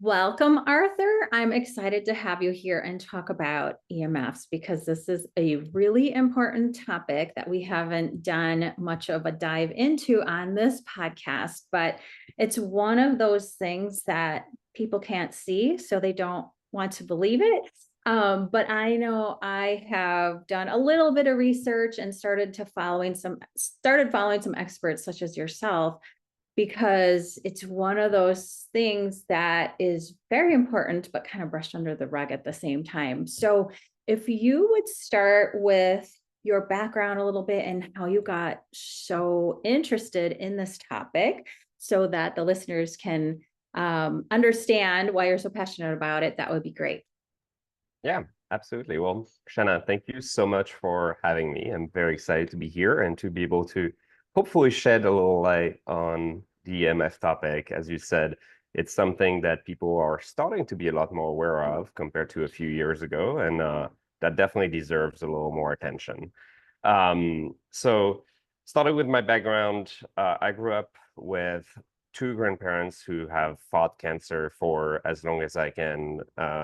Welcome, Arthur. I'm excited to have you here and talk about EMFs because this is a really important topic that we haven't done much of a dive into on this podcast, but it's one of those things that people can't see, so they don't want to believe it. But I know I have done a little bit of research and started following some experts such as yourself because it's one of those things that is very important, but kind of brushed under the rug at the same time. So if you would start with your background a little bit and how you got so interested in this topic so that the listeners can understand why you're so passionate about it, that would be great. Yeah, absolutely. Well, Shana, thank you so much for having me. I'm very excited to be here and to be able to hopefully shed a little light on the EMF topic. As you said, it's something that people are starting to be a lot more aware of compared to a few years ago, and that definitely deserves a little more attention. So starting with my background, I grew up with two grandparents who have fought cancer for as long as I can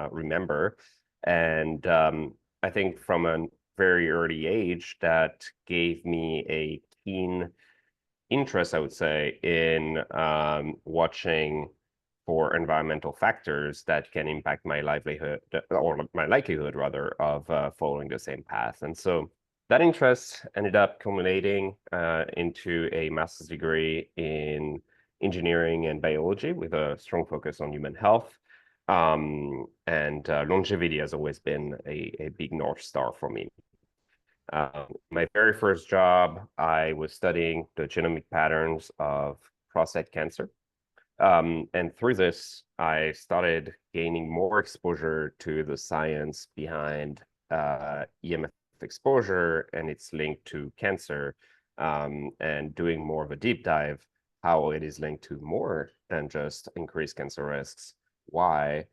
remember. And I think from a very early age, that gave me a keen interest, I would say, in watching for environmental factors that can impact my livelihood, or my likelihood rather, of following the same path. And so that interest ended up culminating into a master's degree in engineering and biology with a strong focus on human health. And longevity has always been a big North Star for me. My very first job, I was studying the genomic patterns of prostate cancer. And through this, I started gaining more exposure to the science behind EMF exposure and its link to cancer, and doing more of a deep dive, how it is linked to more than just increased cancer risks. Why?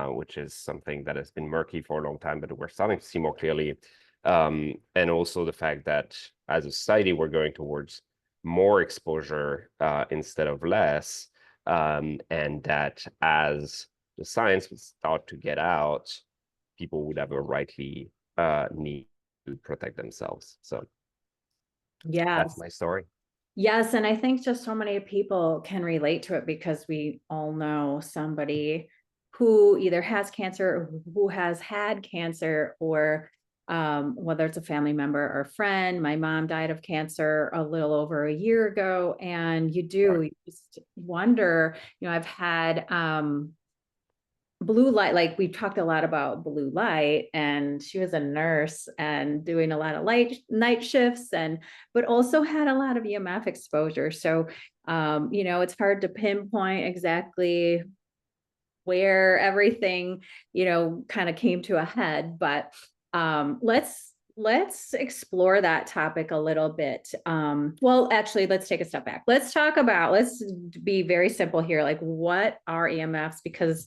Which is something that has been murky for a long time, but we're starting to see more clearly. And also the fact that as a society, we're going towards more exposure instead of less. And that as the science would start to get out, people would have a rightly need to protect themselves. So that's my story. Yes, and I think just so many people can relate to it because we all know somebody who either has cancer or who has had cancer, or whether it's a family member or friend. My mom died of cancer a little over a year ago, and you just wonder, I've had blue light, like we talked a lot about blue light, and she was a nurse and doing a lot of night shifts, but also had a lot of EMF exposure. So it's hard to pinpoint exactly where everything kind of came to a head, but let's explore that topic a little bit. Well, actually, let's take a step back. Let's be very simple here. Like, what are EMFs? Because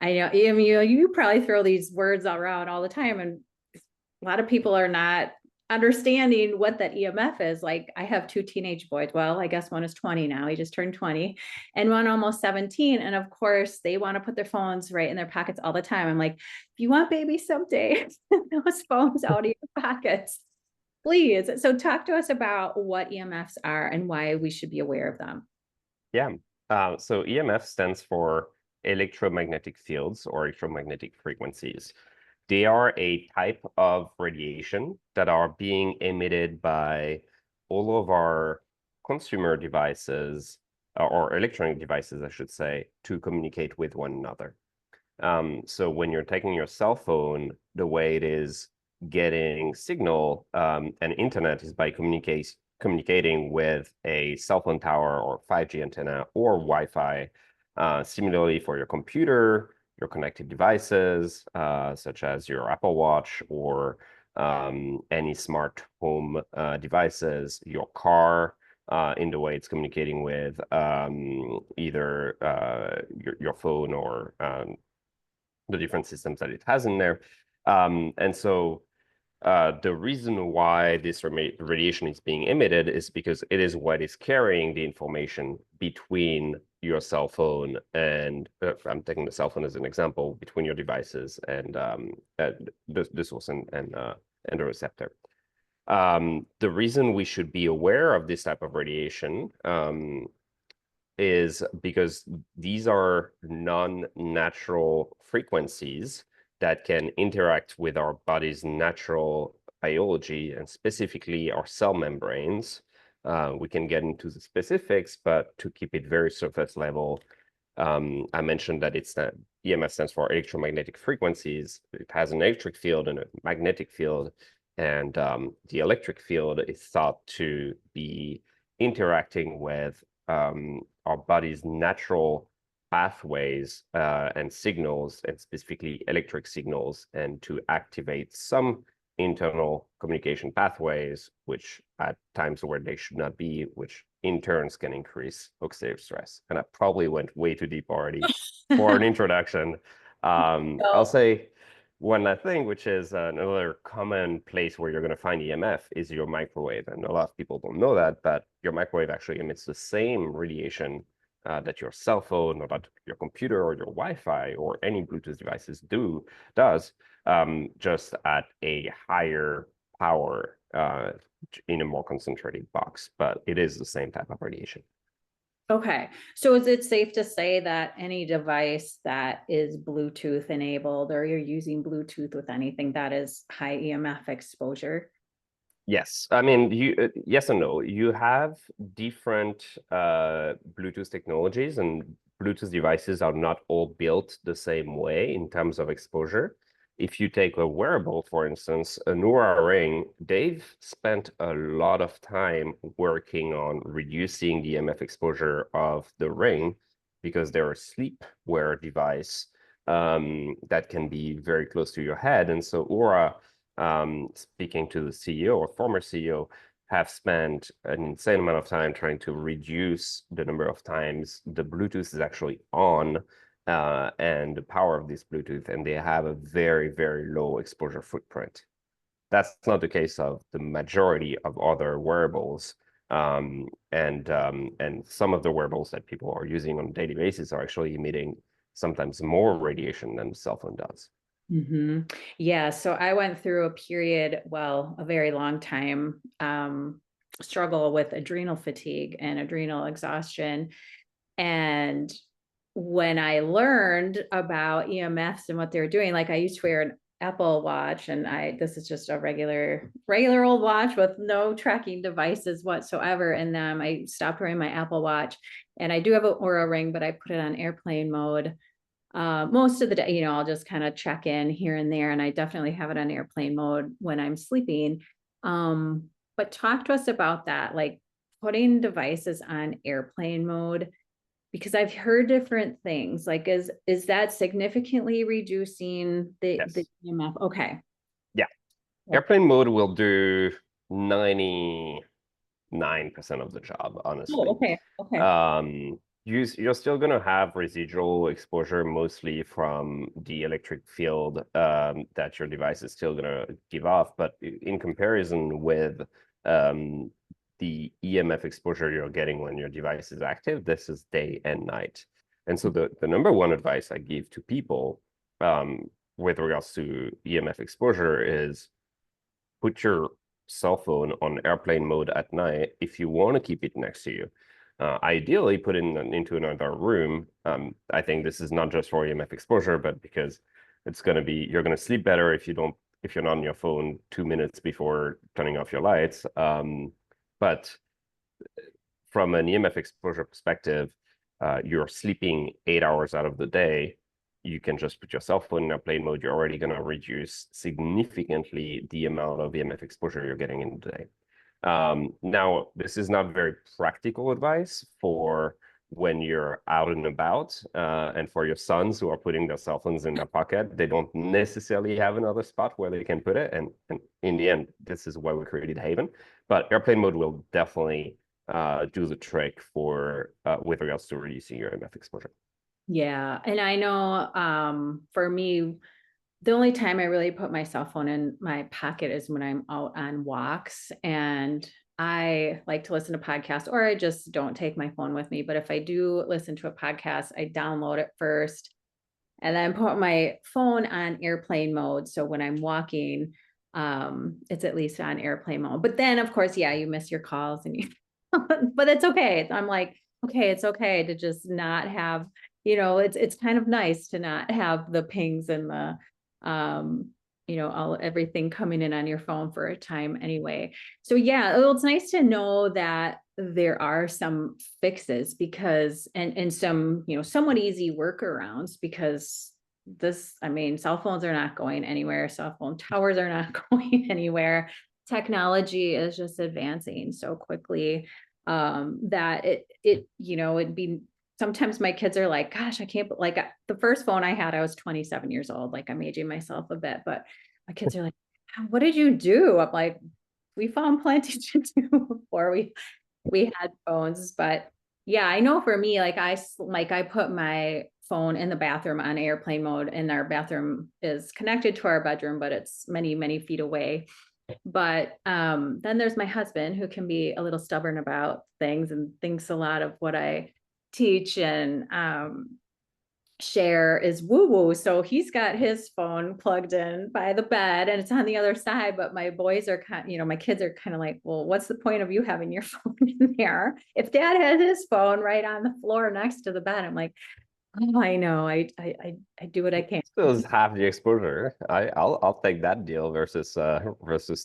I know, you probably throw these words around all the time, and a lot of people are not understanding what that EMF is. Like, I have two teenage boys. Well, I guess one is 20 now. He just turned 20, and one almost 17. And of course, they want to put their phones right in their pockets all the time. I'm like, if you want babies someday, those phones out of your pockets, please. So talk to us about what EMFs are and why we should be aware of them. Yeah. So EMF stands for electromagnetic fields or electromagnetic frequencies. They are a type of radiation that are being emitted by all of our consumer devices, or electronic devices, I should say, to communicate with one another. So when you're taking your cell phone, the way it is getting signal and internet is by communicating with a cell phone tower or 5G antenna or Wi-Fi. Similarly, for your computer, your connected devices, such as your Apple Watch or any smart home devices, your car, in the way it's communicating with either your phone or the different systems that it has in there. And so the reason why this radiation is being emitted is because it is what is carrying the information between your cell phone and I'm taking the cell phone as an example, between your devices and the source and the receptor. The reason we should be aware of this type of radiation is because these are non-natural frequencies that can interact with our body's natural biology and specifically our cell membranes. We can get into the specifics, but to keep it very surface level, I mentioned that EMF stands for electromagnetic frequencies. It has an electric field and a magnetic field, and the electric field is thought to be interacting with our body's natural pathways and signals, and specifically electric signals, and to activate some internal communication pathways, which at times where they should not be, which in turns can increase oxidative stress. And I probably went way too deep already for an introduction. I'll say one last thing, which is another common place where you're going to find EMF is your microwave. And a lot of people don't know that, but your microwave actually emits the same radiation that your cell phone or that your computer or your Wi-Fi or any Bluetooth devices does, just at a higher power in a more concentrated box, but it is the same type of radiation. Okay. So is it safe to say that any device that is Bluetooth enabled, or you're using Bluetooth with anything, that is high EMF exposure? Yes. I mean, yes and no. You have different Bluetooth technologies, and Bluetooth devices are not all built the same way in terms of exposure. If you take a wearable, for instance, an Oura ring, they've spent a lot of time working on reducing the EMF exposure of the ring because they're a sleep-wear device that can be very close to your head. And so Oura, speaking to the CEO or former CEO, have spent an insane amount of time trying to reduce the number of times the Bluetooth is actually on and the power of this Bluetooth, and they have a very, very low exposure footprint. That's not the case of the majority of other wearables. And some of the wearables that people are using on a daily basis are actually emitting sometimes more radiation than the cell phone does. Mm-hmm. Yeah. So I went through a period, well, a very long time, struggle with adrenal fatigue and adrenal exhaustion. And when I learned about EMFs and what they were doing, like I used to wear an Apple Watch, and this is just a regular old watch with no tracking devices whatsoever in them. I stopped wearing my Apple Watch, and I do have an Oura ring, but I put it on airplane mode. Most of the day, I'll just kind of check in here and there, and I definitely have it on airplane mode when I'm sleeping. But talk to us about that, like putting devices on airplane mode, because I've heard different things. Like, is that significantly reducing the EMF? Okay. Yeah. Airplane mode will do 99% of the job, honestly. Oh, okay. You're still going to have residual exposure, mostly from the electric field that your device is still going to give off. But in comparison with the EMF exposure you're getting when your device is active, this is day and night. And so the number one advice I give to people with regards to EMF exposure is put your cell phone on airplane mode at night if you want to keep it next to you. Ideally, put it into another room. I think this is not just for EMF exposure, but because you're going to sleep better if you're not on your phone 2 minutes before turning off your lights. But from an EMF exposure perspective, you're sleeping 8 hours out of the day. You can just put your cell phone in airplane mode. You're already going to reduce significantly the amount of EMF exposure you're getting in the day. Now, this is not very practical advice for when you're out and about, and for your sons who are putting their cell phones in their pocket. They don't necessarily have another spot where they can put it. And in the end, this is why we created HAVN. But airplane mode will definitely do the trick with regards to reducing your EMF exposure. Yeah. And I know for me, the only time I really put my cell phone in my pocket is when I'm out on walks. And I like to listen to podcasts, or I just don't take my phone with me. But if I do listen to a podcast, I download it first and then put my phone on airplane mode. So when I'm walking, it's at least on airplane mode. But then, of course, yeah, you miss your calls and you, but it's okay. I'm like, okay, it's okay to just not have, it's kind of nice to not have the pings and the, everything coming in on your phone for a time anyway. So yeah, it's nice to know that there are some fixes because, and some, somewhat easy workarounds because cell phones are not going anywhere. Cell phone towers are not going anywhere. Technology is just advancing so quickly that it'd be, sometimes my kids are like, gosh, I can't, like the first phone I had, I was 27 years old. Like I'm aging myself a bit, but my kids are like, what did you do? I'm like, we found plenty to do before we had phones. But yeah, I know for me, like I put my phone in the bathroom on airplane mode, and our bathroom is connected to our bedroom, but it's many, many feet away. But then there's my husband, who can be a little stubborn about things and thinks a lot of what I teach and share is woo woo. So he's got his phone plugged in by the bed and it's on the other side. But my boys are my kids are kind of like, well, what's the point of you having your phone in there if dad has his phone right on the floor next to the bed? I'm like, oh, I know. I do what I can. Still half the exposure. I'll take that deal versus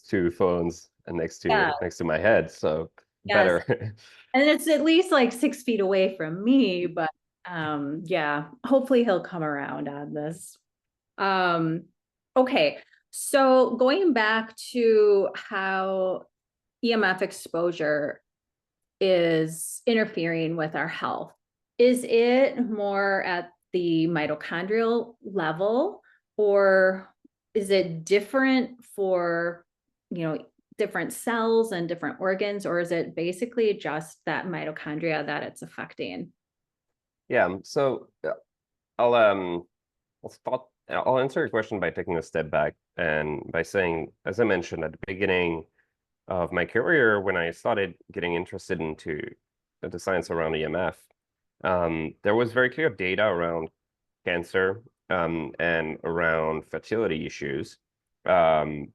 two phones next Yeah. to my head. So Yes. better. And it's at least like 6 feet away from me, but yeah, hopefully he'll come around on this. Okay. So going back to how EMF exposure is interfering with our health, is it more at the mitochondrial level, or is it different for, different cells and different organs, or is it basically just that mitochondria that it's affecting? Yeah. So I'll I'll answer your question by taking a step back and by saying, as I mentioned at the beginning of my career, when I started getting interested into the science around EMF, there was very clear data around cancer and around fertility issues. And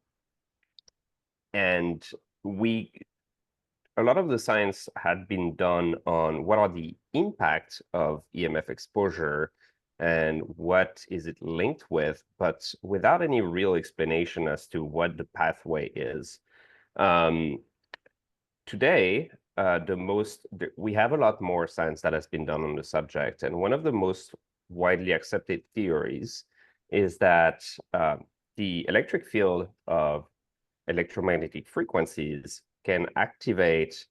a lot of the science had been done on what are the impacts of EMF exposure and what is it linked with, but without any real explanation as to what the pathway is. Today, we have a lot more science that has been done on the subject, and one of the most widely accepted theories is that the electric field of electromagnetic frequencies can activate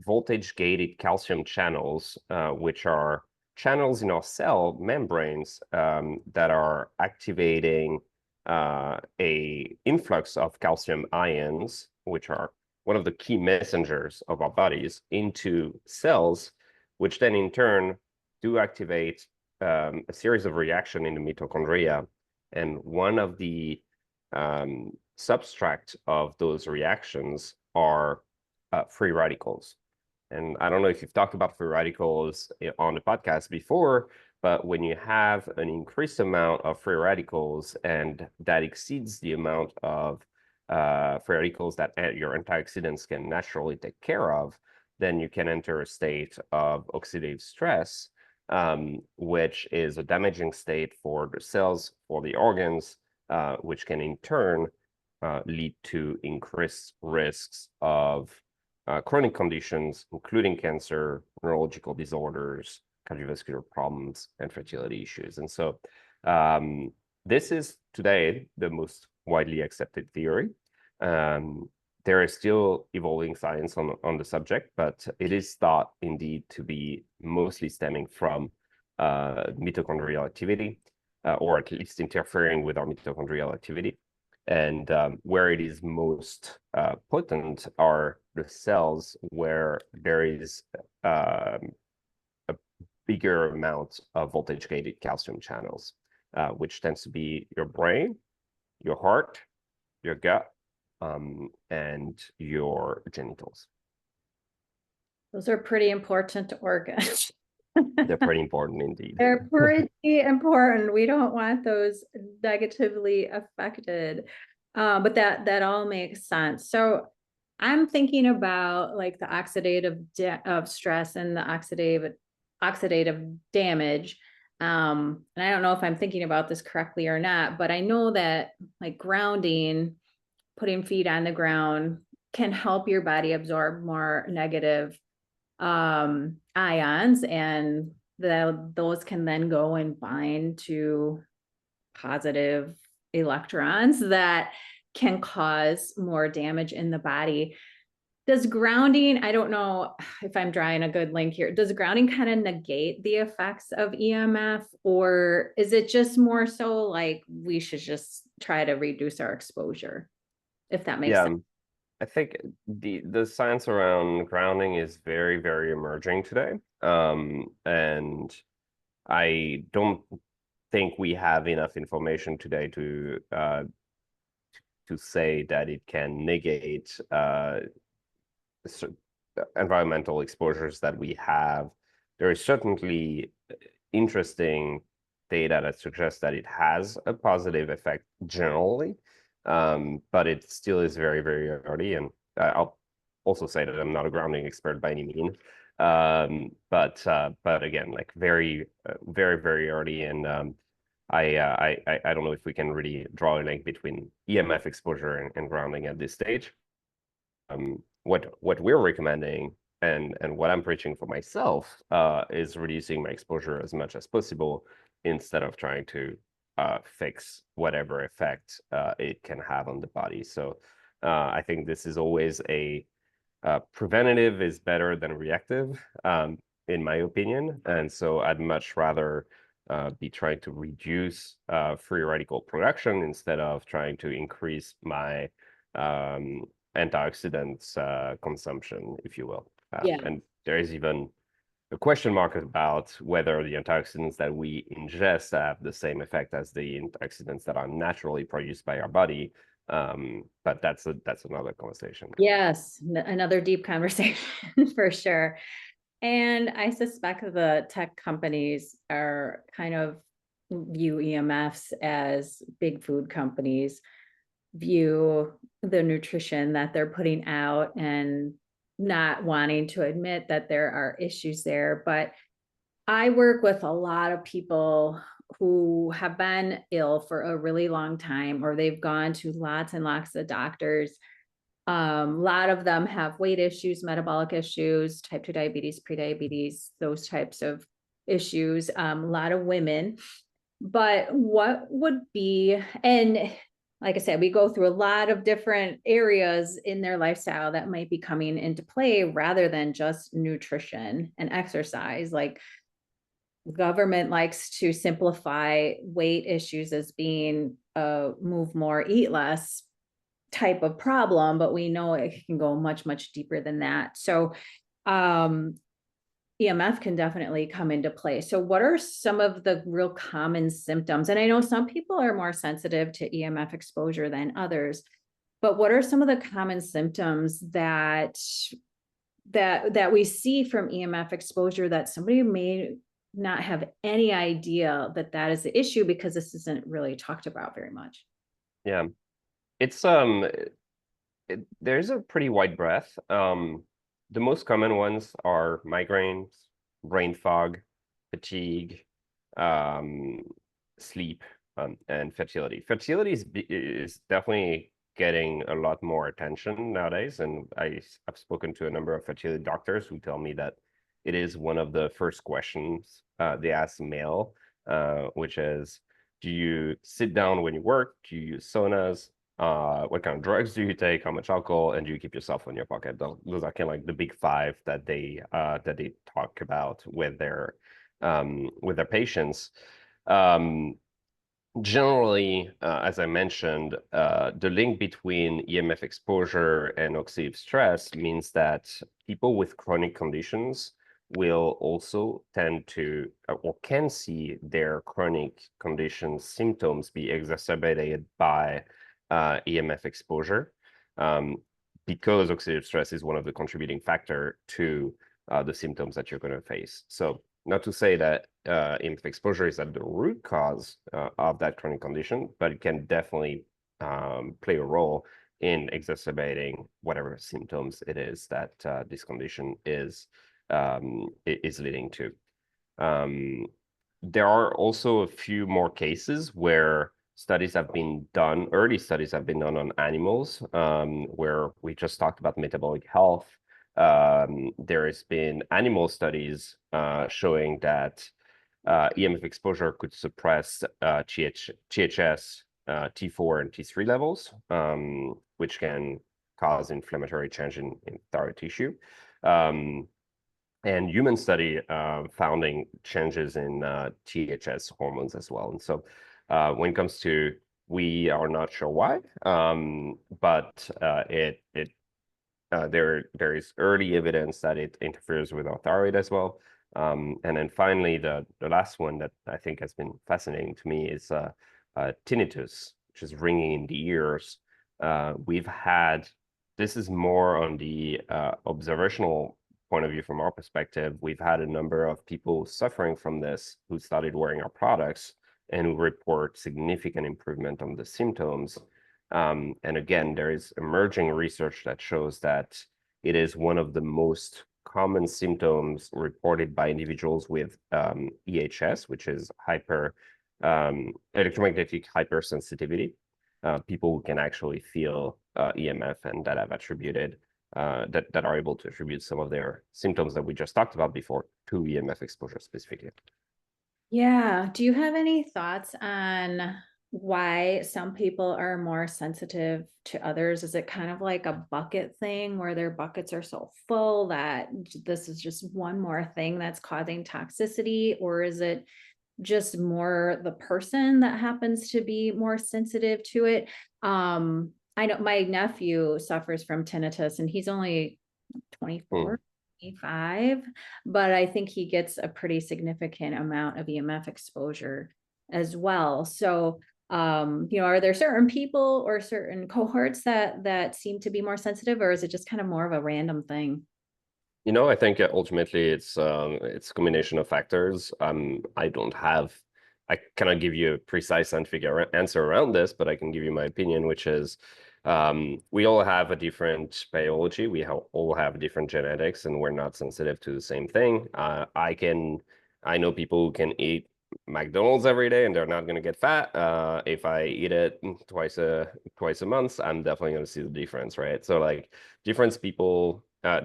voltage-gated calcium channels, which are channels in our cell membranes that are activating a influx of calcium ions, which are one of the key messengers of our bodies, into cells, which then in turn do activate a series of reactions in the mitochondria. And one of the substract of those reactions are free radicals. And I don't know if you've talked about free radicals on the podcast before, but when you have an increased amount of free radicals and that exceeds the amount of free radicals that your antioxidants can naturally take care of, then you can enter a state of oxidative stress, which is a damaging state for the cells, for the organs, which can in turn lead to increased risks of chronic conditions, including cancer, neurological disorders, cardiovascular problems, and fertility issues. And so this is today the most widely accepted theory. There is still evolving science on the subject, but it is thought indeed to be mostly stemming from mitochondrial activity, or at least interfering with our mitochondrial activity. And where it is most potent are the cells where there is a bigger amount of voltage-gated calcium channels, which tends to be your brain, your heart, your gut, and your genitals. Those are pretty important organs. They're pretty important indeed. They're pretty important. We don't want those negatively affected. But that all makes sense. So I'm thinking about like the oxidative of stress and the oxidative damage. And I don't know if I'm thinking about this correctly or not, but I know that like grounding, putting feet on the ground can help your body absorb more negative ions, and those can then go and bind to positive electrons that can cause more damage in the body. Does grounding, I don't know if I'm drawing a good link here, does grounding kind of negate the effects of EMF, or is it just more so like we should just try to reduce our exposure, if that makes Yeah, sense? I think the science around grounding is very, very emerging today. And I don't think we have enough information today to say that it can negate environmental exposures that we have. There is certainly interesting data that suggests that it has a positive effect generally, but it still is very, very early. And I'll also say that I'm not a grounding expert by any means. But again, like very, very, very early, and I don't know if we can really draw a link between EMF exposure and grounding at this stage. What we're recommending and what I'm preaching for myself is reducing my exposure as much as possible instead of trying to fix whatever effect it can have on the body. So I think this is always a preventative is better than reactive, in my opinion. And so I'd much rather be trying to reduce free radical production instead of trying to increase my antioxidants consumption, if you will. Yeah. And there is even a question mark about whether the antioxidants that we ingest have the same effect as the antioxidants that are naturally produced by our body. But that's another conversation. Yes, another deep conversation for sure. And I suspect the tech companies are kind of view EMFs as big food companies view the nutrition that they're putting out and not wanting to admit that there are issues there. But I work with a lot of people who have been ill for a really long time, or they've gone to lots and lots of doctors. A lot of them have weight issues, metabolic issues, type 2 diabetes, prediabetes, those types of issues. A lot of women. But what would be, and like I said, we go through a lot of different areas in their lifestyle that might be coming into play rather than just nutrition and exercise. Like government likes to simplify weight issues as being a move more, eat less type of problem, but we know it can go much, much deeper than that. So EMF can definitely come into play. So what are some of the real common symptoms? And I know some people are more sensitive to EMF exposure than others, but what are some of the common symptoms that we see from EMF exposure that somebody may not have any idea that is the issue, because this isn't really talked about very much? Yeah, it's there's a pretty wide breadth. The most common ones are migraines, brain fog, fatigue, sleep, and fertility. Fertility is definitely getting a lot more attention nowadays, and I've spoken to a number of fertility doctors who tell me that it is one of the first questions they ask male, which is, do you sit down when you work? Do you use saunas? What kind of drugs do you take? How much alcohol? And do you keep your cell phone in your pocket? Those are kind of like the big five that they talk about with their patients. Generally, as I mentioned, the link between EMF exposure and oxidative stress means that people with chronic conditions will also tend to or can see their chronic conditions symptoms be exacerbated by EMF exposure, because oxidative stress is one of the contributing factor to the symptoms that you're going to face. So not to say that EMF exposure is at the root cause of that chronic condition, but it can definitely play a role in exacerbating whatever symptoms it is that this condition is leading to. There are also a few more cases where studies have been done, early studies have been done on animals, where we just talked about metabolic health. There has been animal studies showing that EMF exposure could suppress THS, T4 and T3 levels, which can cause inflammatory change in thyroid tissue. And human study finding changes in THS hormones as well. And so when it comes to, we are not sure why, but there is early evidence that it interferes with our thyroid as well. And then finally, the last one that I think has been fascinating to me is tinnitus, which is ringing in the ears. This is more on the observational point of view from our perspective. We've had a number of people suffering from this who started wearing our products and who report significant improvement on the symptoms. And again, there is emerging research that shows that it is one of the most common symptoms reported by individuals with EHS, which is electromagnetic hypersensitivity. People who can actually feel EMF and that have attributed that are able to attribute some of their symptoms that we just talked about before to EMF exposure specifically. Yeah. Do you have any thoughts on why some people are more sensitive to others? Is it kind of like a bucket thing where their buckets are so full that this is just one more thing that's causing toxicity? Or is it just more the person that happens to be more sensitive to it? I know my nephew suffers from tinnitus and he's only 24, 25, but I think he gets a pretty significant amount of EMF exposure as well. So, are there certain people or certain cohorts that seem to be more sensitive, or is it just kind of more of a random thing? I think ultimately it's a combination of factors. I cannot give you a precise scientific answer around this, but I can give you my opinion, which is we all have a different biology. We all have different genetics, and we're not sensitive to the same thing. I know people who can eat McDonald's every day and they're not going to get fat. If I eat it twice a month, I'm definitely going to see the difference, right? So like different people have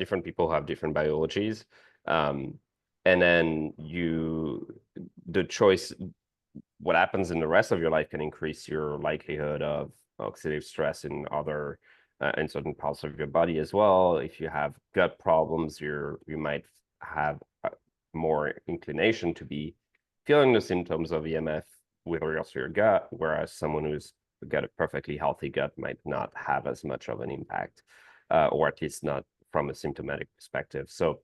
different biologies. And then the choice, what happens in the rest of your life can increase your likelihood of oxidative stress in certain parts of your body as well. If you have gut problems, you might have more inclination to be feeling the symptoms of EMF with regards to your gut, whereas someone who's got a perfectly healthy gut might not have as much of an impact, or at least not from a symptomatic perspective. So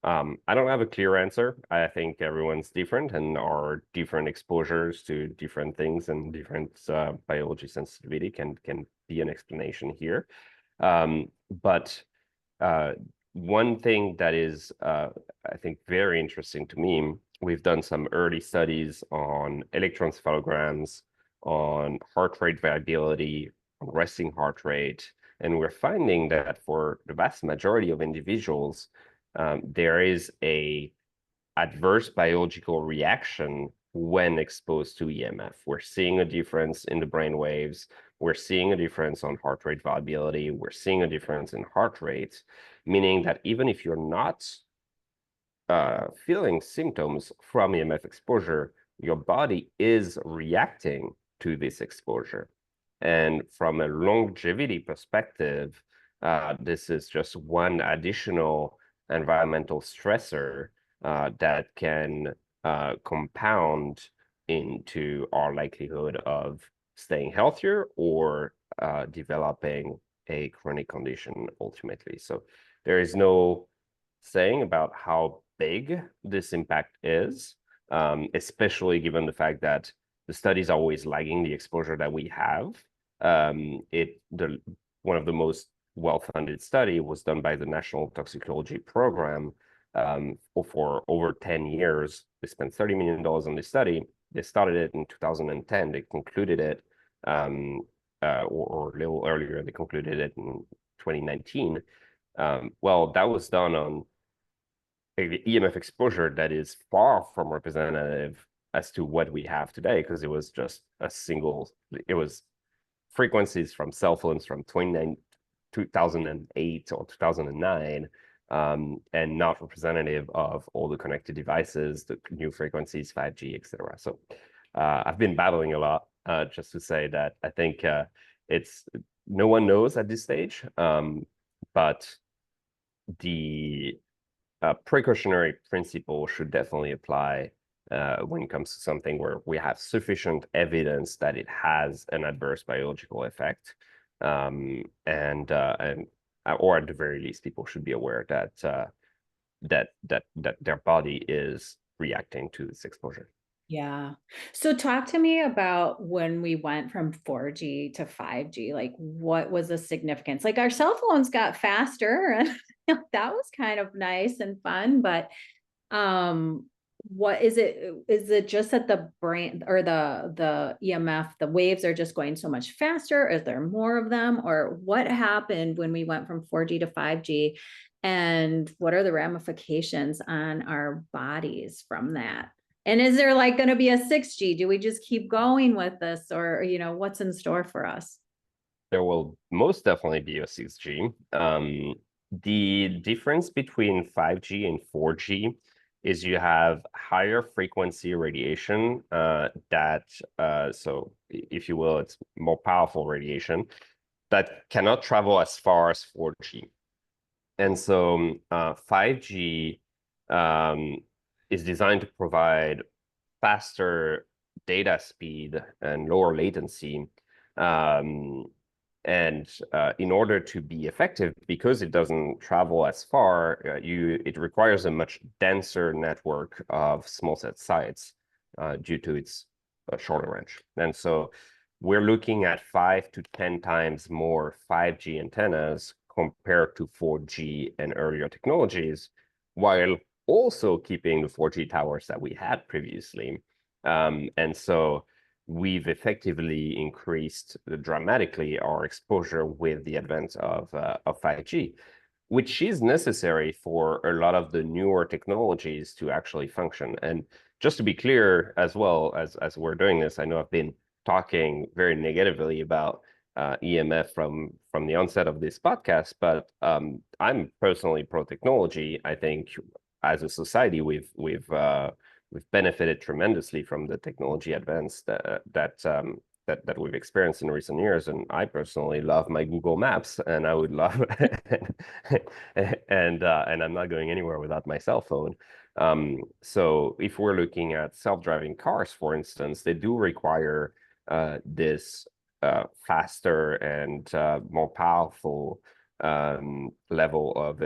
I don't have a clear answer. I think everyone's different, and our different exposures to different things and different biology sensitivity can be an explanation here. But one thing that is, I think, very interesting to me, we've done some early studies on electroencephalograms, on heart rate variability, on resting heart rate, and we're finding that for the vast majority of individuals, there is a adverse biological reaction when exposed to EMF. We're seeing a difference in the brain waves. We're seeing a difference on heart rate variability. We're seeing a difference in heart rate, meaning that even if you're not feeling symptoms from EMF exposure, your body is reacting to this exposure. And from a longevity perspective, this is just one additional environmental stressor that can compound into our likelihood of staying healthier or developing a chronic condition ultimately. So there is no saying about how big this impact is, especially given the fact that the study is always lagging the exposure that we have. One of the most well-funded study was done by the National Toxicology Program, for over 10 years. They spent $30 million on this study. They started it in 2010. They concluded it, or a little earlier, they concluded it in 2019. Well, that was done on EMF exposure that is far from representative as to what we have today, because it was just it was frequencies from cell phones from 2008 or 2009, and not representative of all the connected devices, the new frequencies, 5G, etc. So I've been battling a lot, just to say that I think no one knows at this stage, but the precautionary principle should definitely apply when it comes to something where we have sufficient evidence that it has an adverse biological effect, or at the very least, people should be aware that their body is reacting to this exposure. Yeah. So talk to me about when we went from 4G to 5G, like what was the significance? Like our cell phones got faster and that was kind of nice and fun, but what is it? Is it just that the brain or the EMF, the waves are just going so much faster? Is there more of them? Or what happened when we went from 4G to 5G? And what are the ramifications on our bodies from that? And is there like going to be a 6G? Do we just keep going with this, or what's in store for us? There will most definitely be a 6G. The difference between 5G and 4G is you have higher frequency radiation so if you will, it's more powerful radiation that cannot travel as far as 4G. And so 5G is designed to provide faster data speed and lower latency. And in order to be effective, because it doesn't travel as far, it requires a much denser network of small set sites due to its shorter range. And so we're looking at 5 to 10 times more 5G antennas compared to 4G and earlier technologies, while also keeping the 4G towers that we had previously. And so we've effectively increased dramatically our exposure with the advent of 5G, which is necessary for a lot of the newer technologies to actually function. And just to be clear, as well as we're doing this, I know I've been talking very negatively about EMF from the onset of this podcast, but I'm personally pro-technology. I think as a society, we've benefited tremendously from the technology advance that we've experienced in recent years. And I personally love my Google Maps, and I would love and I'm not going anywhere without my cell phone. So if we're looking at self-driving cars, for instance, they do require this faster and more powerful level of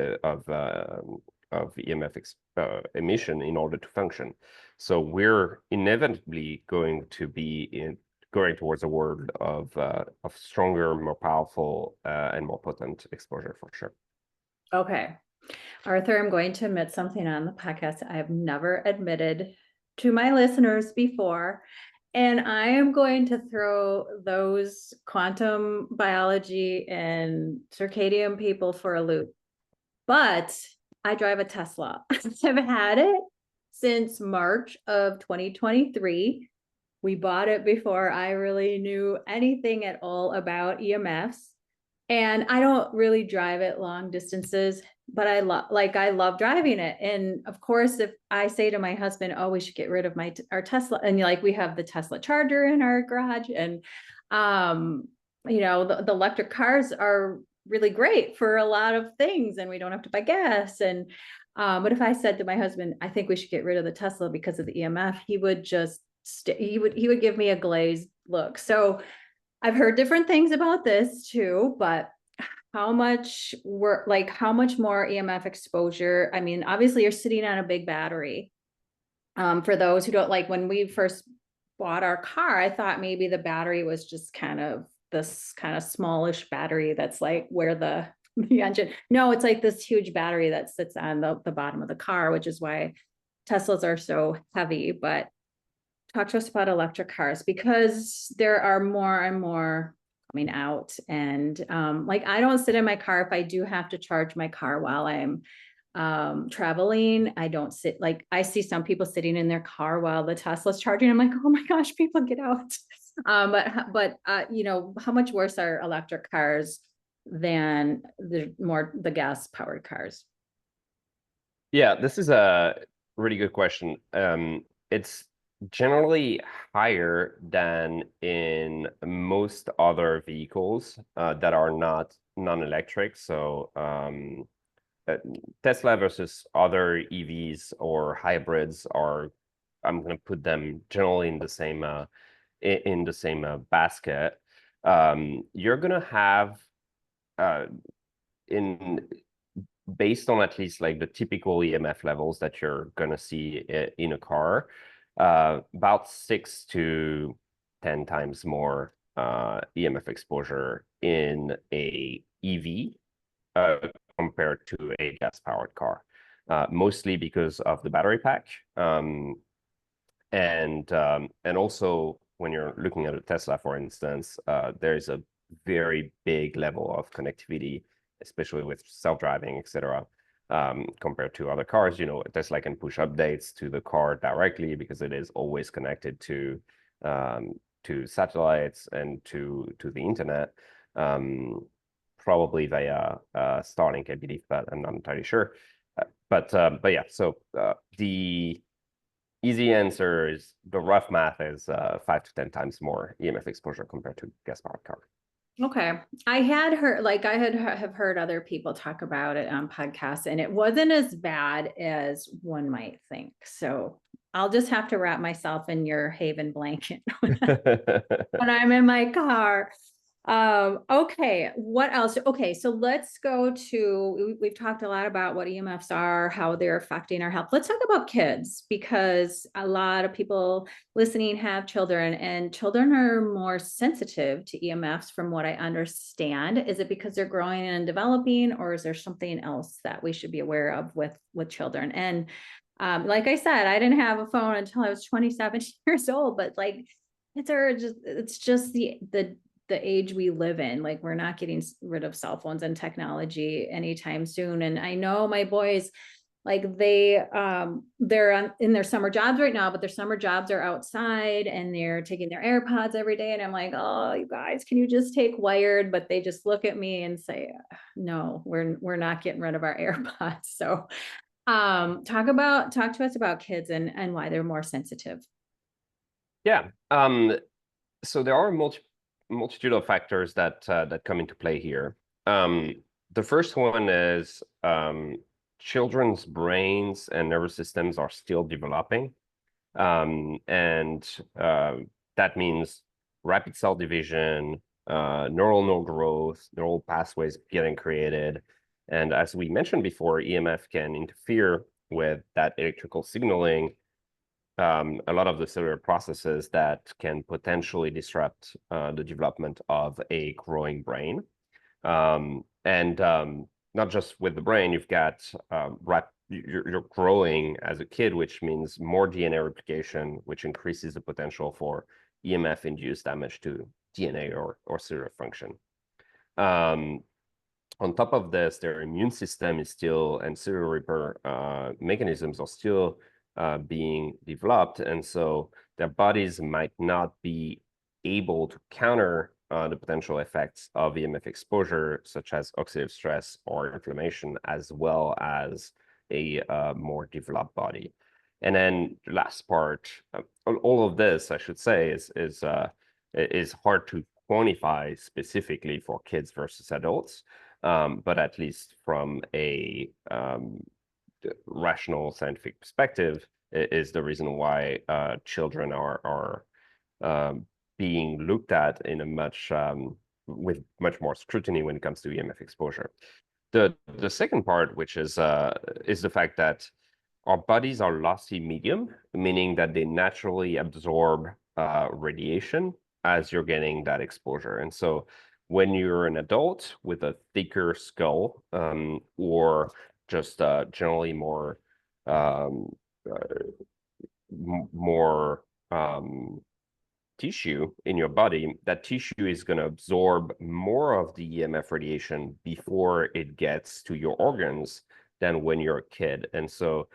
EMF emission in order to function. So we're inevitably going to be going towards a world of stronger, more powerful, and more potent exposure for sure. Okay. Arthur, I'm going to admit something on the podcast I have never admitted to my listeners before. And I am going to throw those quantum biology and circadian people for a loop. But I drive a Tesla. I've had it since March of 2023. We bought it before I really knew anything at all about EMFs. And I don't really drive it long distances, but I love driving it. And of course, if I say to my husband, "Oh, we should get rid of our Tesla," and we have the Tesla charger in our garage, and the electric cars are really great for a lot of things, and we don't have to buy gas. And but if I said to my husband, "I think we should get rid of the Tesla because of the EMF," he would just he would give me a glazed look. So I've heard different things about this too, but how much more EMF exposure? I mean, obviously you're sitting on a big battery. For those who don't, when we first bought our car, I thought maybe the battery was just kind of this kind of smallish battery that's like where the the engine. No, it's like this huge battery that sits on the bottom of the car, which is why Teslas are so heavy. But talk to us about electric cars, because there are more and more coming out. And like, I don't sit in my car. If I do have to charge my car while I'm traveling, I don't sit. Like, I see some people sitting in their car while the Tesla's charging. I'm like, oh my gosh, people get out. But you know, how much worse are electric cars than the gas powered cars? Yeah, this is a really good question. It's generally higher than in most other vehicles that are not non-electric. So Tesla versus other EVs or hybrids are, I'm going to put them generally in the same basket. You're going to have in based on at least like the typical EMF levels that you're going to see in a car, about 6 to 10 times more EMF exposure in a EV compared to a gas-powered car, mostly because of the battery pack. And also when you're looking at a Tesla, for instance, there's a very big level of connectivity, especially with self-driving, etc. Compared to other cars. You know, Tesla can push updates to the car directly because it is always connected to satellites and to the internet, probably via Starlink, I believe, but I'm not entirely sure. But yeah, so the easy answer is the rough math is 5 to 10 times more EMF exposure compared to gas-powered car. Okay. I had heard, like, I have heard other people talk about it on podcasts, and it wasn't as bad as one might think. So I'll just have to wrap myself in your HAVN blanket when I'm in my car. Okay, what else? Okay, so let's go to, we've talked a lot about what EMFs are, how they're affecting our health. Let's talk about kids, because a lot of people listening have children, and children are more sensitive to EMFs from what I understand. Is it because they're growing and developing, or is there something else that we should be aware of with children? And like I said, I didn't have a phone until I was 27 years old, but like, it's just the age we live in. Like, we're not getting rid of cell phones and technology anytime soon. And I know my boys, like, they're in their summer jobs right now, but their summer jobs are outside and they're taking their AirPods every day. And I'm like, oh, you guys, can you just take wired? But they just look at me and say, no, we're not getting rid of our AirPods. So talk to us about kids and why they're more sensitive. Yeah. So there are multitude of factors that come into play here. The first one is children's brains and nervous systems are still developing, and that means rapid cell division, neural node growth, neural pathways getting created, and as we mentioned before, EMF can interfere with that electrical signaling. A lot of the cellular processes that can potentially disrupt the development of a growing brain. And not just with the brain, you've got you're growing as a kid, which means more DNA replication, which increases the potential for EMF-induced damage to DNA or cellular function. On top of this, their immune system is still, and cellular repair mechanisms are still being developed, and so their bodies might not be able to counter the potential effects of EMF exposure, such as oxidative stress or inflammation, as well as a more developed body. And then the last part, all of this, I should say, is hard to quantify specifically for kids versus adults, but at least from a rational scientific perspective is the reason why children are being looked at in a with much more scrutiny when it comes to EMF exposure. The second part, which is the fact that our bodies are lossy medium, meaning that they naturally absorb radiation as you're getting that exposure. And so When you're an adult with a thicker skull, or just generally more um, more tissue in your body, that tissue is going to absorb more of the EMF radiation before it gets to your organs than when you're a kid. And so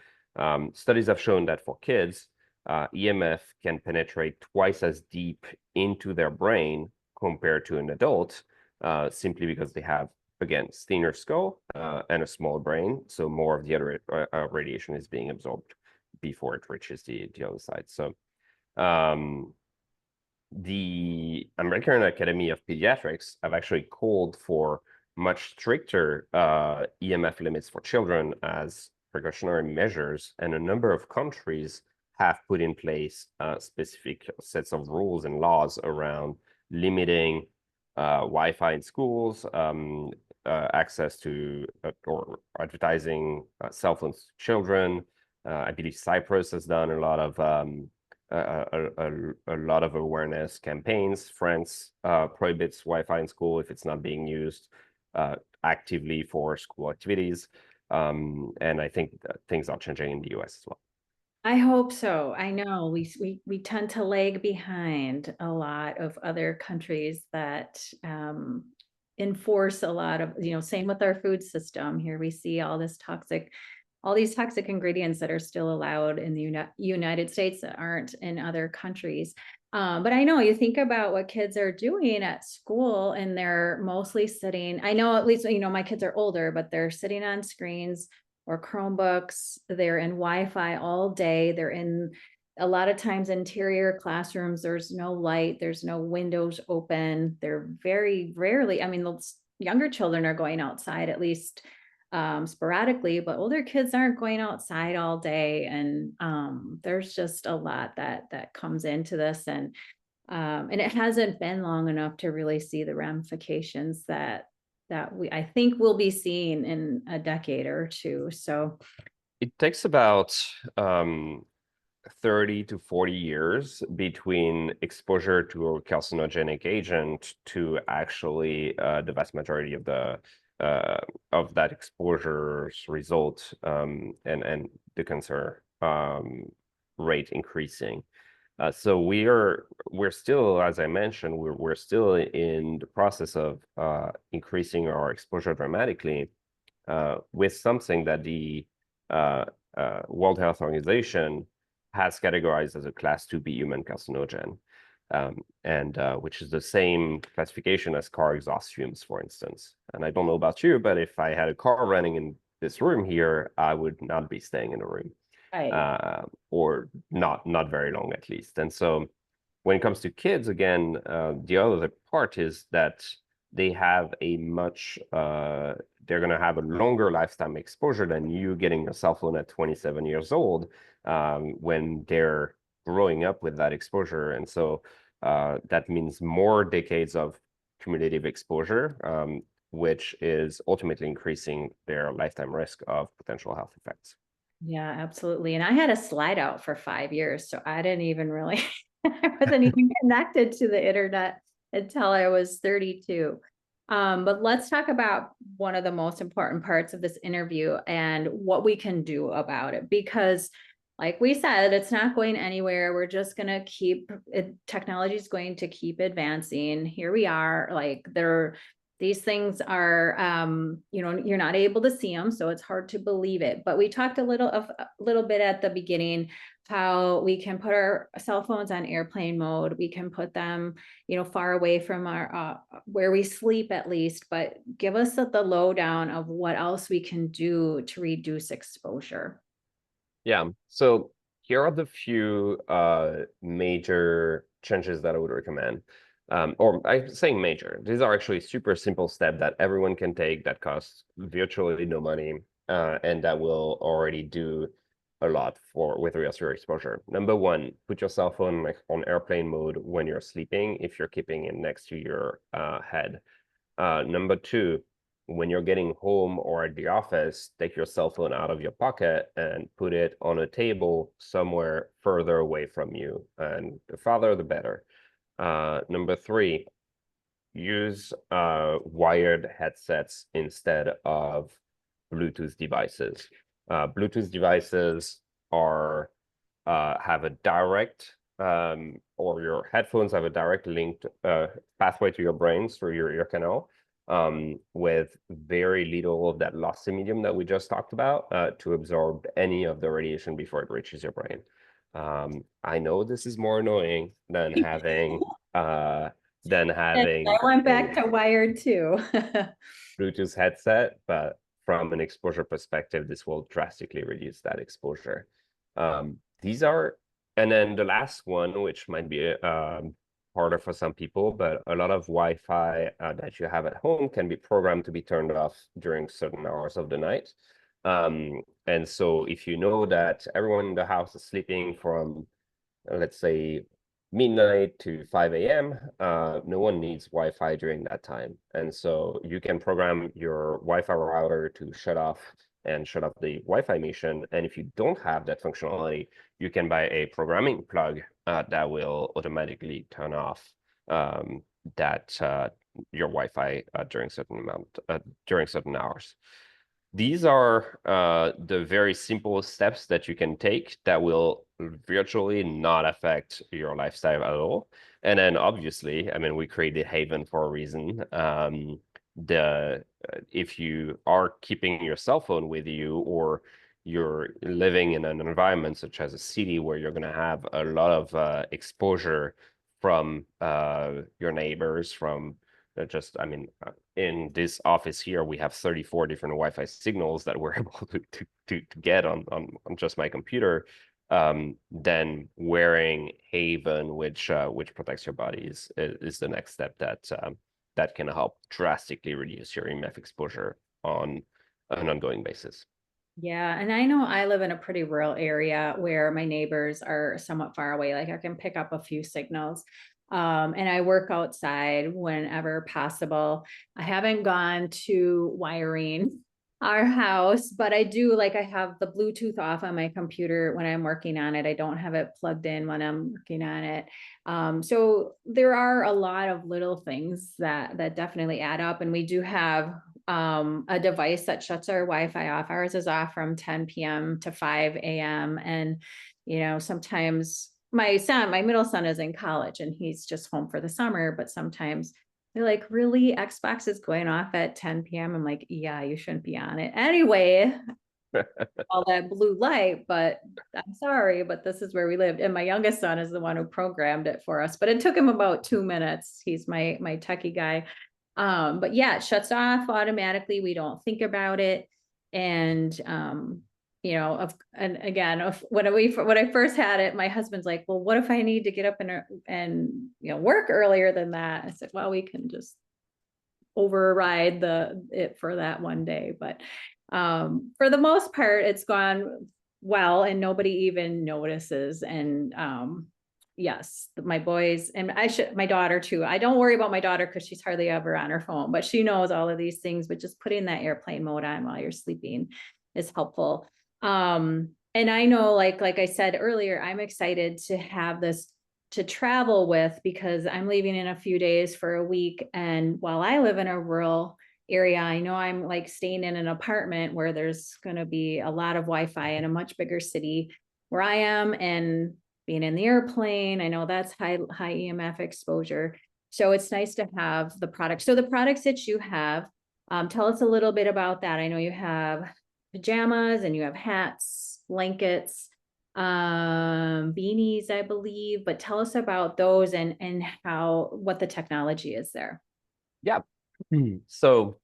studies have shown that for kids, EMF can penetrate twice as deep into their brain compared to an adult, simply because they have, again, thinner skull and a smaller brain. So more of the other radiation is being absorbed before it reaches the other side. So the American Academy of Pediatrics have actually called for much stricter EMF limits for children as precautionary measures, and a number of countries have put in place specific sets of rules and laws around limiting Wi-Fi in schools, access to or advertising cell phones to children. I believe Cyprus has done a lot of awareness campaigns. France prohibits Wi-Fi in school if it's not being used actively for school activities. And I think things are changing in the US as well. I hope so. I know we tend to lag behind a lot of other countries that enforce a lot of, same with our food system. Here we see all these toxic ingredients that are still allowed in the United States that aren't in other countries. But I know you think about what kids are doing at school, and they're mostly sitting, I know at least, my kids are older, but they're sitting on screens or Chromebooks. They're in Wi-Fi all day. They're in a lot of times interior classrooms. There's no light, there's no windows open. They're very rarely, those younger children are going outside at least sporadically, but older kids aren't going outside all day. And there's just a lot that comes into this, and it hasn't been long enough to really see the ramifications that I think we'll be seeing in a decade or two. So it takes about 30 to 40 years between exposure to a carcinogenic agent to actually the vast majority of that exposure's result, and the cancer rate increasing. So we're still, as I mentioned, we're still in the process of increasing our exposure dramatically with something that the World Health Organization has categorized as a class 2B human carcinogen, and which is the same classification as car exhaust fumes, for instance. And I don't know about you, but if I had a car running in this room here, I would not be staying in the room. Right. Or not very long at least. And so when it comes to kids, again, the other part is that they have a much, they're going to have a longer lifetime exposure than you getting a cell phone at 27 years old when they're growing up with that exposure. And so that means more decades of cumulative exposure, which is ultimately increasing their lifetime risk of potential health effects. Yeah, absolutely. And I had a slide out for 5 years, so I didn't even really, I wasn't even connected to the internet until I was 32. But let's talk about one of the most important parts of this interview and what we can do about it, because like we said, it's not going anywhere. We're just going to keep it. Technology is going to keep advancing. Here we are, like these things are, you're not able to see them, so it's hard to believe it. But we talked a little bit at the beginning how we can put our cell phones on airplane mode. We can put them, far away from our where we sleep at least. But give us the lowdown of what else we can do to reduce exposure. Yeah. So here are the few major changes that I would recommend. Or I'm saying major. These are actually super simple steps that everyone can take that cost virtually no money, and that will already do a lot with regards to your exposure. Number one, put your cell phone like on airplane mode when you're sleeping if you're keeping it next to your head. Number two, when you're getting home or at the office, take your cell phone out of your pocket and put it on a table somewhere further away from you. And the farther, the better. Number three, use wired headsets instead of Bluetooth devices. Bluetooth devices are have a direct or your headphones have a direct linked pathway to your brain through your ear canal, with very little of that lossy medium that we just talked about to absorb any of the radiation before it reaches your brain. I know this is more annoying than having I went back to wired too. Bluetooth headset, but from an exposure perspective, this will drastically reduce that exposure. These are, and then the last one, which might be harder for some people, but a lot of Wi-Fi that you have at home can be programmed to be turned off during certain hours of the night. And so if you know that everyone in the house is sleeping from, let's say, midnight to 5 a.m., no one needs Wi-Fi during that time. And so you can program your Wi-Fi router to shut off the Wi-Fi mission. And if you don't have that functionality, you can buy a programming plug that will automatically turn off your Wi-Fi during certain hours. These are the very simple steps that you can take that will virtually not affect your lifestyle at all. And then obviously, I mean, we created HAVN for a reason. If you are keeping your cell phone with you, or you're living in an environment such as a city where you're going to have a lot of exposure from your neighbors, from in this office here, we have 34 different Wi-Fi signals that we're able to get on just my computer. Then wearing HAVN, which protects your body, is the next step that can help drastically reduce your EMF exposure on an ongoing basis. Yeah, and I know I live in a pretty rural area where my neighbors are somewhat far away. Like I can pick up a few signals. And I work outside whenever possible. I haven't gone to wiring our house, but I do, like, I have the Bluetooth off on my computer when I'm working on it. I don't have it plugged in when I'm working on it. So there are a lot of little things that definitely add up. And we do have a device that shuts our Wi-Fi off. Ours is off from 10 p.m. to 5 a.m. And, sometimes my middle son is in college and he's just home for the summer, but sometimes they're like, really, Xbox is going off at 10 p.m. I'm like, yeah, you shouldn't be on it anyway. All that blue light, but I'm sorry, but this is where we lived. And my youngest son is the one who programmed it for us, but it took him about 2 minutes. He's my techie guy. But yeah, it shuts off automatically. We don't think about it. And, and again, when I first had it, my husband's like, well, what if I need to get up and work earlier than that? I said, well, we can just override it for that one day. But for the most part, it's gone well and nobody even notices. And yes, my boys, and my daughter too. I don't worry about my daughter because she's hardly ever on her phone, but she knows all of these things, but just putting that airplane mode on while you're sleeping is helpful. And I know, like I said earlier, I'm excited to have this to travel with, because I'm leaving in a few days for a week. And while I live in a rural area, I know I'm like staying in an apartment where there's going to be a lot of Wi-Fi in a much bigger city where I am, and being in the airplane, I know that's high EMF exposure. So it's nice to have the products. So the products that you have, tell us a little bit about that. I know you have pajamas and you have hats, blankets, beanies, I believe, but tell us about those and what the technology is there. Yeah. So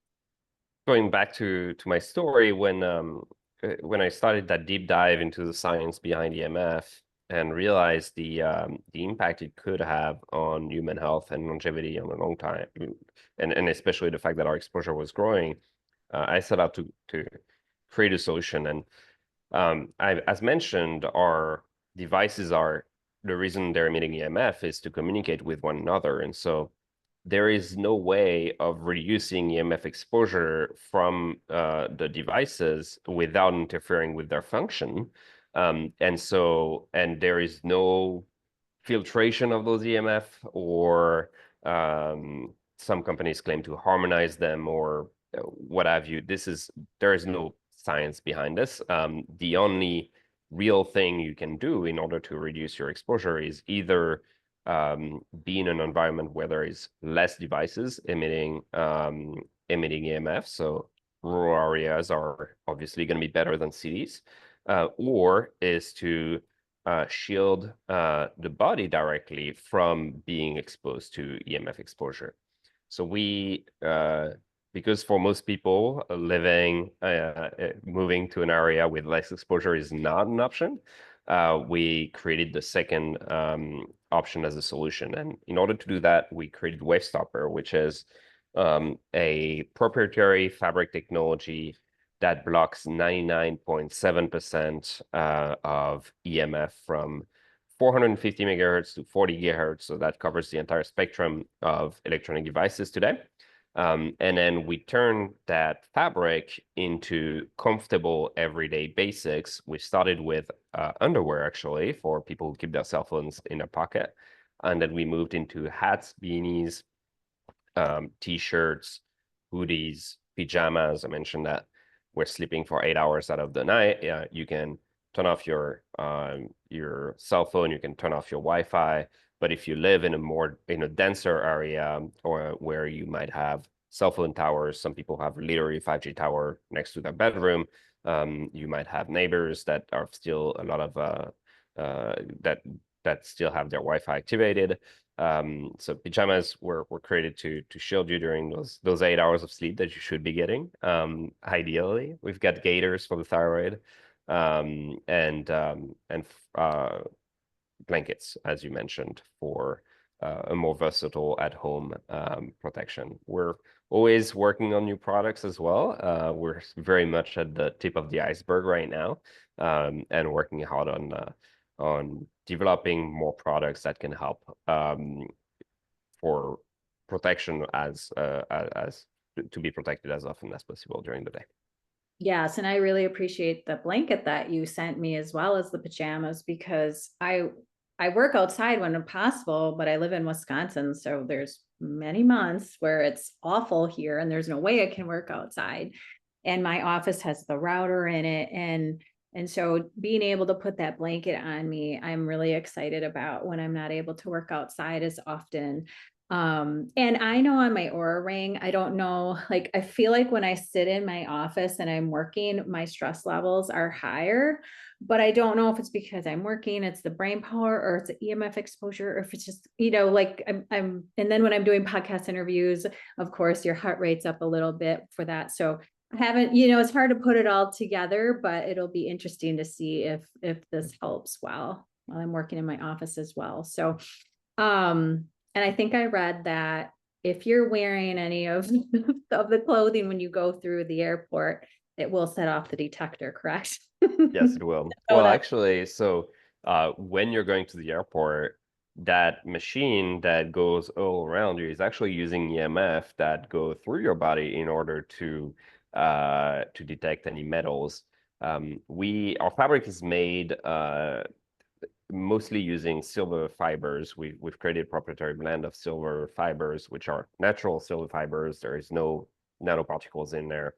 going back to my story, when I started that deep dive into the science behind EMF and realized the impact it could have on human health and longevity on a long time, and especially the fact that our exposure was growing, I set out to create a solution. And as mentioned, our devices are the reason they're emitting EMF is to communicate with one another. And so there is no way of reducing EMF exposure from the devices without interfering with their function. And there is no filtration of those EMF or some companies claim to harmonize them or what have you. There is no science behind this. The only real thing you can do in order to reduce your exposure is either be in an environment where there is less devices emitting EMF. So rural areas are obviously going to be better than cities, or is to shield the body directly from being exposed to EMF exposure. So because for most people moving to an area with less exposure is not an option, we created the second option as a solution. And in order to do that, we created WaveStopper, which is a proprietary fabric technology that blocks 99.7% of EMF from 450 megahertz to 40 gigahertz. So that covers the entire spectrum of electronic devices today. And then we turn that fabric into comfortable everyday basics. We started with underwear, actually, for people who keep their cell phones in their pocket. And then we moved into hats, beanies, T-shirts, hoodies, pajamas. I mentioned that we're sleeping for 8 hours out of the night. You can turn off your cell phone. You can turn off your Wi-Fi. But if you live in a denser area or where you might have cell phone towers, some people have literally 5G tower next to their bedroom. You might have neighbors that are still a lot of that still have their Wi-Fi activated. So pajamas were created to shield you during those 8 hours of sleep that you should be getting. Ideally, we've got gaiters for the thyroid, and blankets, as you mentioned, for a more versatile at-home protection. We're always working on new products as well. We're very much at the tip of the iceberg right now, and working hard on developing more products that can help for protection as to be protected as often as possible during the day. Yes, and I really appreciate the blanket that you sent me as well as the pajamas, because I work outside when possible, but I live in Wisconsin, so there's many months where it's awful here and there's no way I can work outside. And my office has the router in it, and so being able to put that blanket on me, I'm really excited about when I'm not able to work outside as often. And I know on my Aura Ring, I don't know, like, I feel like when I sit in my office and I'm working, my stress levels are higher, but I don't know if it's because I'm working, it's the brain power, or it's the EMF exposure, or if it's just, like and then when I'm doing podcast interviews, of course, your heart rate's up a little bit for that. So I haven't, it's hard to put it all together, but it'll be interesting to see if this helps while I'm working in my office as well. So, and I think I read that if you're wearing any of the clothing when you go through the airport, it will set off the detector, correct? Yes, it will. Well, actually, so when you're going to the airport, that machine that goes all around you is actually using EMF that go through your body in order to detect any metals. Our fabric is made mostly using silver fibers. We've created a proprietary blend of silver fibers, which are natural silver fibers. There is no nanoparticles in there,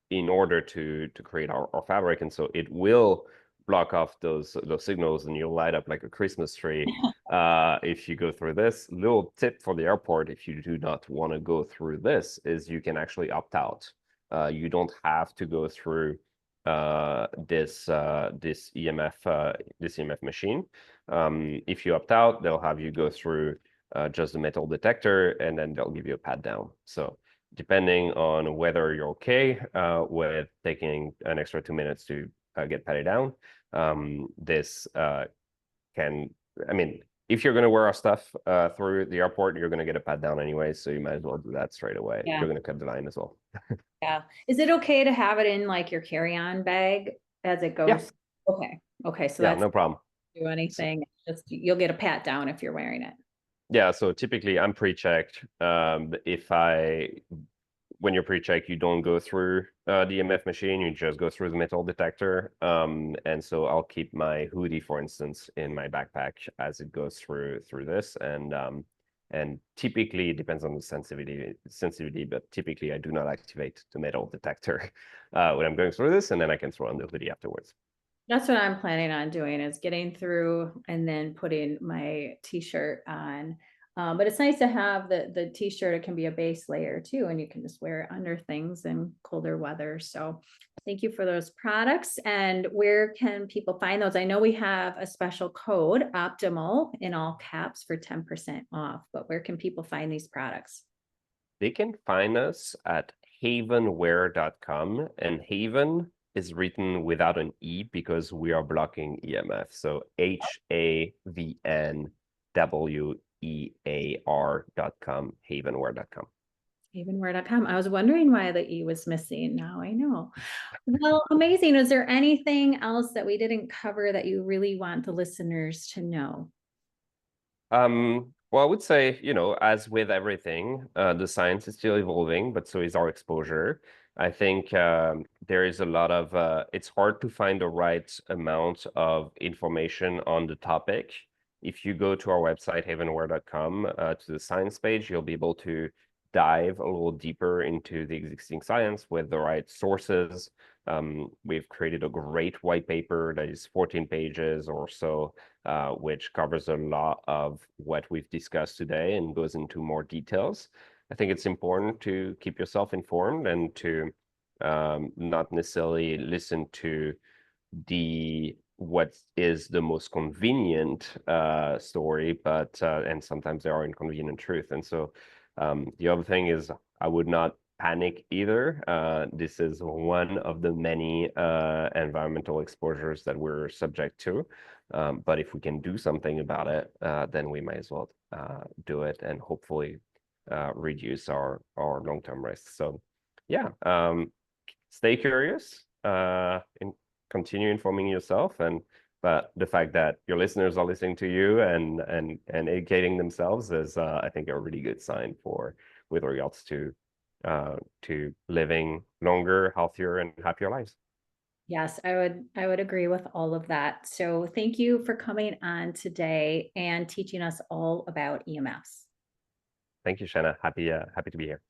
in order to create our fabric. And so it will block off those signals, and you'll light up like a Christmas tree if you go through this. Little tip for the airport, if you do not want to go through this, is you can actually opt out. You don't have to go through this EMF machine. If you opt out, they'll have you go through just the metal detector, and then they'll give you a pat down. So depending on whether you're okay with taking an extra 2 minutes to get patted down, this can, I mean, if you're going to wear our stuff through the airport, you're going to get a pat down anyway, so you might as well do that straight away. Yeah. You're going to cut the line as well. Yeah. Is it okay to have it in like your carry-on bag as it goes? Yeah. Okay. So Yeah, that's no problem. Do anything. Just you'll get a pat down if you're wearing it. Yeah, so typically I'm pre-checked. When you're pre-checked, you don't go through the EMF machine, you just go through the metal detector. And so I'll keep my hoodie, for instance, in my backpack as it goes through this. And And typically it depends on the sensitivity, but typically I do not activate the metal detector when I'm going through this, and then I can throw on the hoodie afterwards. That's what I'm planning on doing, is getting through and then putting my t-shirt on. But it's nice to have the t-shirt. It can be a base layer too, and you can just wear it under things in colder weather. So thank you for those products. And where can people find those? I know we have a special code, Optimal, in all caps, for 10% off, but where can people find these products? They can find us at havenwear.com, and Haven is written without an E because we are blocking EMF. So HAVNWEAR.com, havenwear.com. Havenwear.com. I was wondering why the E was missing. Now I know. Well, amazing. Is there anything else that we didn't cover that you really want the listeners to know? Well, I would say, as with everything, the science is still evolving, but so is our exposure. I think there is a lot of, it's hard to find the right amount of information on the topic. If you go to our website, havenwear.com, to the science page, you'll be able to dive a little deeper into the existing science with the right sources. We've created a great white paper that is 14 pages or so, which covers a lot of what we've discussed today and goes into more details. I think it's important to keep yourself informed and to not necessarily listen to what is the most convenient story, but and sometimes there are inconvenient truth. And so the other thing is I would not panic either. This is one of the many environmental exposures that we're subject to. But if we can do something about it, then we might as well do it and hopefully reduce our long-term risks. So yeah, stay curious and continue informing yourself. But the fact that your listeners are listening to you and educating themselves is, I think, a really good sign with regards to living longer, healthier, and happier lives. Yes, I would agree with all of that. So thank you for coming on today and teaching us all about EMFs. Thank you, Shana. Happy to be here.